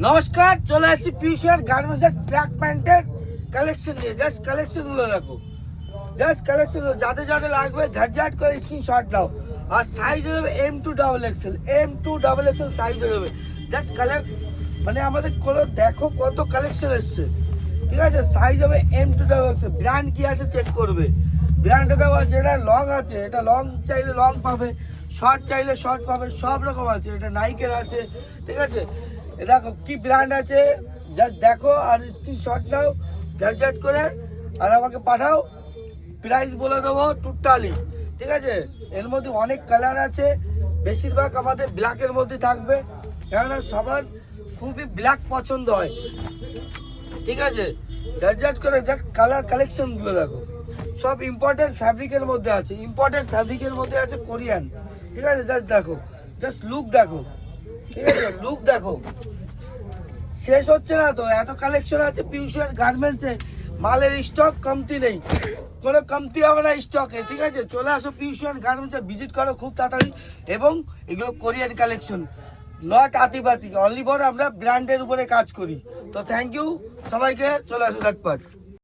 নমস্কার, চলে আসছি পিউষিয়ার গার্মেন্টসের ট্র্যাক প্যান্টের কালেকশন নিয়ে। জাস্ট কালেকশনগুলো দেখো, জাস্ট কালেকশনগুলো যাদের যাদের লাগবে ঝটঝট করে স্ক্রিনশট দাও। আর সাইজ হয়ে যাবে M2XXL, M2XXL সাইজ হয়ে যাবে। জাস্ট মানে আমাদের কোনো দেখো কত কালেকশন এসছে, ঠিক আছে। সাইজ হবে M2XXL। ব্র্যান্ড কি আছে চেক করবে, ব্র্যান্ডটা দেওয়া যেটা লং আছে, এটা লং চাইলে লং পাবে, শর্ট চাইলে শর্ট পাবে, সব রকম আছে। এটা নাইকের আছে, ঠিক আছে। দেখো কি ব্র্যান্ড আছে, জাস্ট দেখো আর স্ক্রিনশট নাও ঝটঝট করে আর আমাকে পাঠাও। প্রাইস বলে দেবো টোটালি, ঠিক আছে। এর মধ্যে অনেক কালার আছে, বেশিরভাগ আমাদের ব্ল্যাকের মধ্যে থাকবে, কেননা সবার খুবই ব্ল্যাক পছন্দ হয়, ঠিক আছে। ঝটঝট করে দেখ কালার কালেকশনগুলো দেখো, সব ইম্পর্টেন্ট ফ্যাব্রিকের মধ্যে আছে, ইম্পর্টেন্ট ফ্যাব্রিকের মধ্যে আছে কোরিয়ান, ঠিক আছে। জাস্ট দেখো, জাস্ট লুক দেখো, ঠিক আছে, লুক দেখো। শেষ হচ্ছে না তো, এত কালেকশন আছে পিউষিয়ার গার্মেন্টসে। মালের স্টক কমতি নেই, কোনো কমতি হবে না স্টকে, ঠিক আছে। চলে আসো পিউষিয়ার গার্মেন্টসে, ভিজিট করো খুব তাড়াতাড়ি। এবং এগুলো কোরিয়ান কালেকশন, নট আতিবাতি, অনলি ফর আমরা ব্র্যান্ডের উপরে কাজ করি। তো থ্যাংক ইউ সবাইকে, চলে আসো ঝটপট।